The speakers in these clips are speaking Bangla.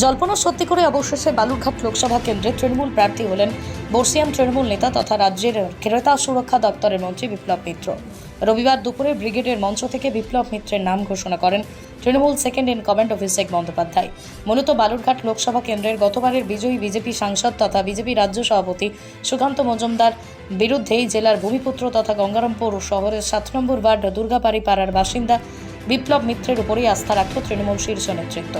জল্পনা সত্যি করে অবশেষে বালুরঘাট লোকসভা কেন্দ্রে তৃণমূল প্রার্থী হলেন বর্ষিয়ান তৃণমূল নেতা তথা রাজ্যের ক্রেতা সুরক্ষা দপ্তরের মন্ত্রী বিপ্লব মিত্র। রবিবার দুপুরে ব্রিগেডের মঞ্চ থেকে বিপ্লব মিত্রের নাম ঘোষণা করেন Trinamool second in command Abhishek Bandyopadhyay. মূলত বালুরঘাট লোকসভা কেন্দ্রের গতবারের বিজয়ী বিজেপি সাংসদ তথা বিজেপি রাজ্য সভাপতি সুকান্ত মজুমদার বিরুদ্ধেই জেলার ভূমিপুত্র তথা গঙ্গারামপুর শহরের 7 নম্বর ওয়ার্ড দুর্গাবাড়ি পাড়ার বাসিন্দা বিপ্লব মিত্রের উপরই আস্থা রাখত তৃণমূল শীর্ষ নেতৃত্ব।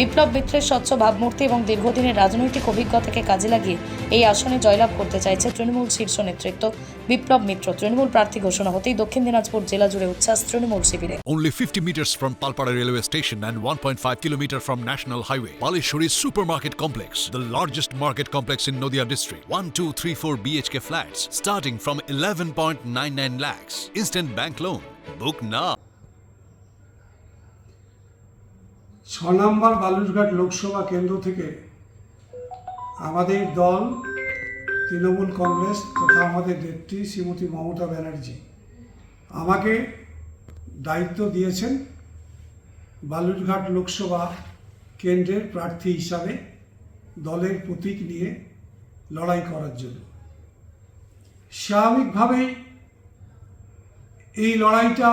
বিপ্লব মিত্রের স্বচ্ছ ভাবমূর্তি এবং দীর্ঘদিনের রাজনৈতিক অভিজ্ঞতাকে কাজে লাগিয়ে এই আসনে জয়লাভ করতে চাইছে তৃণমূল শীর্ষ নেতৃত্ব। বিপ্লব মিত্র তৃণমূল প্রার্থী ঘোষণা হতেই দক্ষিণ দিনাজপুর জেলা জুড়ে উচ্ছ্বাস তৃণমূল শিবিরে। Only 50 meters from Palpara railway station and 1.5 kilometer from National Highway, Palishuri Supermarket Complex, the largest market complex in Noida district. 1, 2, 3, 4 BHK flats starting from 11.99 lakhs. Instant bank loan. Book now. 6 নম্বর বালুরঘাট লোকসভা কেন্দ্র থেকে আমাদের দল তৃণমূল কংগ্রেস তথা আমাদের নেত্রী শ্রীমতী মমতা ব্যানার্জি আমাকে দায়িত্ব দিয়েছেন বালুরঘাট লোকসভা কেন্দ্রের প্রার্থী হিসাবে দলের প্রতীক নিয়ে লড়াই করার জন্য। স্বাভাবিকভাবেই এই লড়াইটা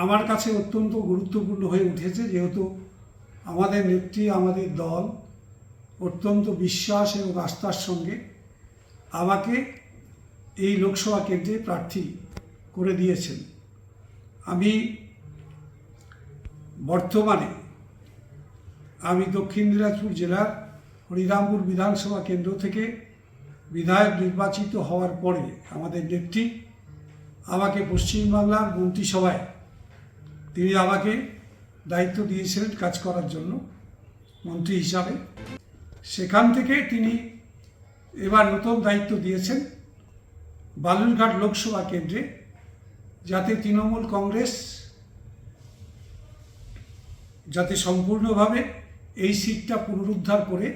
আমার কাছে অত্যন্ত গুরুত্বপূর্ণ হয়ে উঠেছে, যেহেতু আমাদের নেত্রী আমাদের দল অত্যন্ত বিশ্বাস এবং আস্থার সঙ্গে আমাকে এই লোকসভা কেন্দ্রে প্রার্থী করে দিয়েছেন। আমি বর্তমানে দক্ষিণ দিনাজপুর জেলার হরিরামপুর বিধানসভা কেন্দ্র থেকে বিধায়ক নির্বাচিত হওয়ার পরে আমাদের নেত্রী আমাকে পশ্চিমবাংলার মন্ত্রিসভায় তিনি আমাকে দায়িত্ব দিয়েছিলেন কাজ করার জন্য মন্ত্রী হিসাবে। সেখান থেকে তিনি এবার নতুন দায়িত্ব দিয়েছেন বালুরঘাট লোকসভা কেন্দ্রে, যাতে তৃণমূল কংগ্রেস যাতে সম্পূর্ণভাবে এই সিটটা পুনরুদ্ধার করে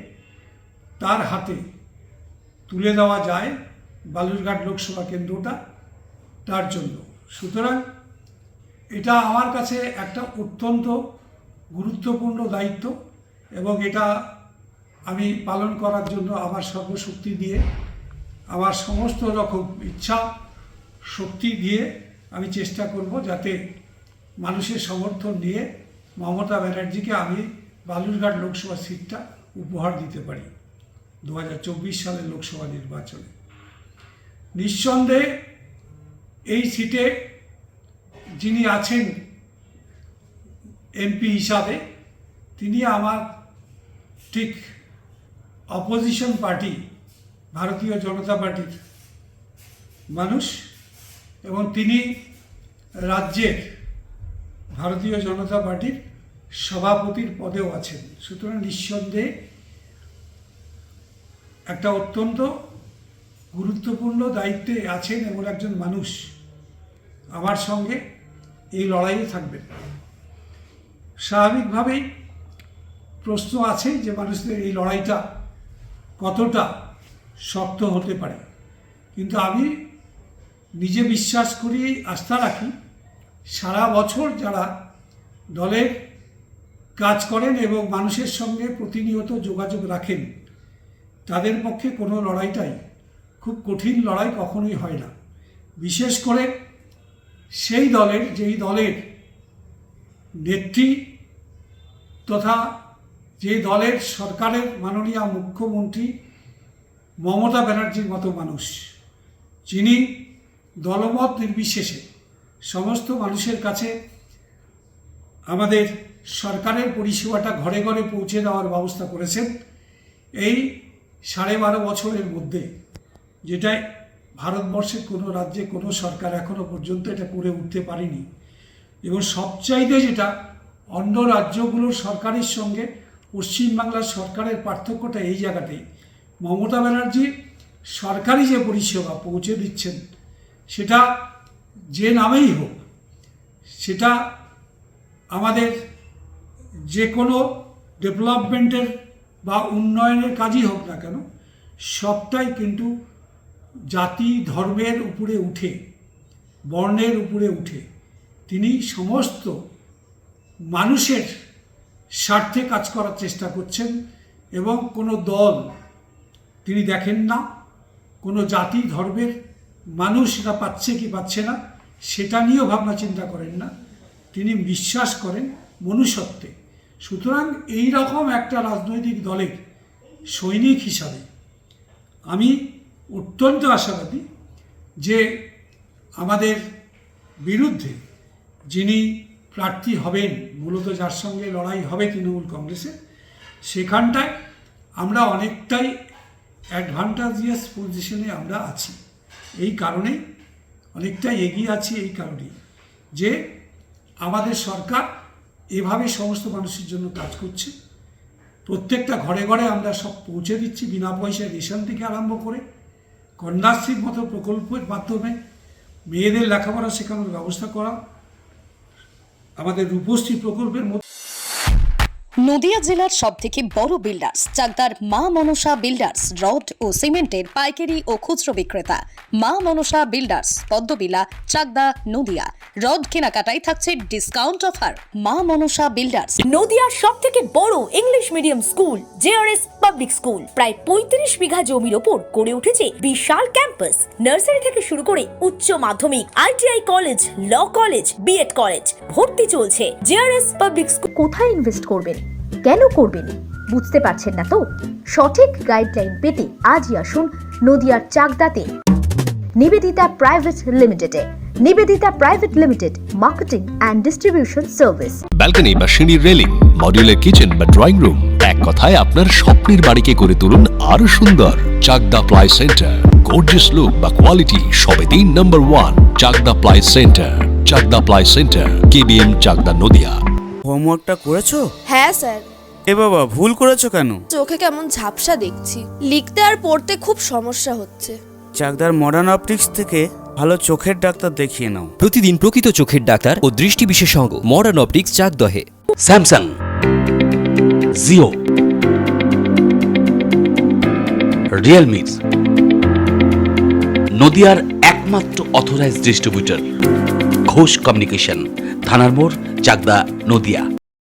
তার হাতে তুলে দেওয়া যায় বালুরঘাট লোকসভা কেন্দ্রটা, তার জন্য। সুতরাং এটা আমার কাছে একটা অত্যন্ত গুরুত্বপূর্ণ দায়িত্ব এবং এটা আমি পালন করার জন্য আমার সর্বশক্তি দিয়ে, আমার সমস্ত রকম ইচ্ছা শক্তি দিয়ে আমি চেষ্টা করব যাতে মানুষের সমর্থন নিয়ে মমতা ব্যানার্জিকে আমি বালুরঘাট লোকসভা সিটটা উপহার দিতে পারি 2024 সালের লোকসভা নির্বাচনে। নিঃসন্দেহে এই সিটে যিনি আছেন এমপি হিসাবে, তিনি আমার ঠিক অপোজিশন পার্টি ভারতীয় জনতা পার্টির মানুষ এবং তিনি রাজ্যের ভারতীয় জনতা পার্টির সভাপতির পদেও আছেন। সুতরাং নিঃসন্দেহে একটা অত্যন্ত গুরুত্বপূর্ণ দায়িত্বে আছেন এমন একজন মানুষ আমার সঙ্গে এই লড়াইয়ে থাকবেন। স্বাভাবিকভাবেই প্রশ্ন আছে যে মানুষদের এই লড়াইটা কতটা শক্ত হতে পারে, কিন্তু আমি নিজে বিশ্বাস করি, আস্থা রাখি, সারা বছর যারা দলের কাজ করেন এবং মানুষের সঙ্গে প্রতিনিয়ত যোগাযোগ রাখেন, তাদের পক্ষে কোনো লড়াইটাই খুব কঠিন লড়াই কখনোই হয় না। বিশেষ করে সেই দলের, যেই দলের নেত্রী তথা যে দলের সরকারের মাননীয় মুখ্যমন্ত্রী মমতা ব্যানার্জির মতো মানুষ, যিনি দলমত নির্বিশেষে সমস্ত মানুষের কাছে আমাদের সরকারের পরিষেবাটা ঘরে ঘরে পৌঁছে দেওয়ার ব্যবস্থা করেছেন এই 12.5 বছরের মধ্যে, যেটা ভারতবর্ষের কোনো রাজ্যে কোনো সরকার এখনো পর্যন্ত এটা করে উঠতে পারেনি। এবং সবচাইতে যেটা অন্য রাজ্যগুলোর সরকারের সঙ্গে পশ্চিমবাংলার সরকারের পার্থক্যটা এই জায়গাতেই, মমতা ব্যানার্জি সরকারি যে পরিষেবা পৌঁছে দিচ্ছেন সেটা যে নামেই হোক, সেটা আমাদের যে কোনো ডেভেলপমেন্টের বা উন্নয়নের কাজই হোক না কেন, সবটাই কিন্তু জাতি ধর্মের উপরে উঠে, বর্ণের উপরে উঠে তিনি সমস্ত মানুষের স্বার্থে কাজ করার চেষ্টা করছেন এবং কোনো দল তিনি দেখেন না, কোনো জাতি ধর্মের মানুষরা পাচ্ছে কি পাচ্ছে না সেটা নিয়েও ভাবনা চিন্তা করেন না। তিনি বিশ্বাস করেন মনুষ্যত্বে। সুতরাং এই রকম একটা রাজনৈতিক দলের সৈনিক হিসাবে আমি অত্যন্ত আশাবাদী যে আমাদের বিরুদ্ধে যিনি প্রার্থী হবেন, মূলত যার সঙ্গে লড়াই হবে তৃণমূল কংগ্রেসের, সেখানটায় আমরা অনেকটাই অ্যাডভান্টেজিয়াস পজিশনে আমরা আছি। এই কারণেই অনেকটাই এগিয়ে আছি, এই কারণেই যে আমাদের সরকার এভাবে সমস্ত মানুষের জন্য কাজ করছে। প্রত্যেকটা ঘরে ঘরে আমরা সব পৌঁছে দিচ্ছি, বিনা পয়সায় রেশন থেকে আরম্ভ করে কন্যাশ্রীর মতো প্রকল্পের মাধ্যমে মেয়েদের লেখাপড়া শেখানোর ব্যবস্থা করা, আমাদের রূপশ্রী প্রকল্পের মধ্যে। নদিয়া জেলার সবথেকে বড় বিল্ডার্স চাকদার মা মনসা বিল্ডার্স রড ও সিমেন্টের পাইকারি ও খুচরো বিক্রেতা। মা মনসা বিল্ডার্স, পদ্মবিলা, চাকদা, নদিয়া। রড কেনাকাটায় থাকছে ডিসকাউন্ট অফার। মা মনসা বিল্ডার্স। নদিয়ার সবথেকে বড় English medium school JRS public school, প্রায় 35 বিঘা জমির ওপর গড়ে উঠেছে বিশাল ক্যাম্পাস। নার্সারি থেকে শুরু করে উচ্চ মাধ্যমিক, ITI college, law college, BEd college, ভর্তি চলছে। JRS public school. কোথায় ইনভেস্ট করবেন, কেন করবেন বুঝতে পারছেন না তো? সঠিক গাইডলাইন পেতে আজই আসুন নদিয়ার চাকদাতে নিবেদিতা প্রাইভেট লিমিটেডে। Nivedita private limited, marketing and distribution service. Balcony বা সিঁড়ির রেলিং, মডিউলার কিচেন বা ড্রয়িং রুম, এক কথায় আপনার স্বপ্নের বাড়িকে করে তুলুন আরো সুন্দর। Chakdaha ply centre, gorgeous look বা কোয়ালিটি সবেতেই number 1। Chakdaha ply centre, Chakdaha ply centre, KBM, Chakdaha, Nadia. হোমওয়ার্কটা করেছো? হ্যাঁ স্যার। এ বাবা, ভুল করেছো কেন? চোখে কেমন ঝাপসা দেখছি, লিখতে আর পড়তে খুব সমস্যা হচ্ছে। চাকদার মডার্ন অপটিক্স থেকে ভালো চোখের ডাক্তার দেখিয়ে নাও। প্রতিদিন প্রকৃত চোখের ডাক্তার ও দৃষ্টি বিশেষজ্ঞ মডার্ন অপটিক্স চাকদহে। স্যামসাং, জিও, রিয়েলমি, নদিয়ার একমাত্র অথরাইজড ডিস্ট্রিবিউটর ঘোষ কমিউনিকেশন, থানার মোড়, চাকদা, নদিয়া।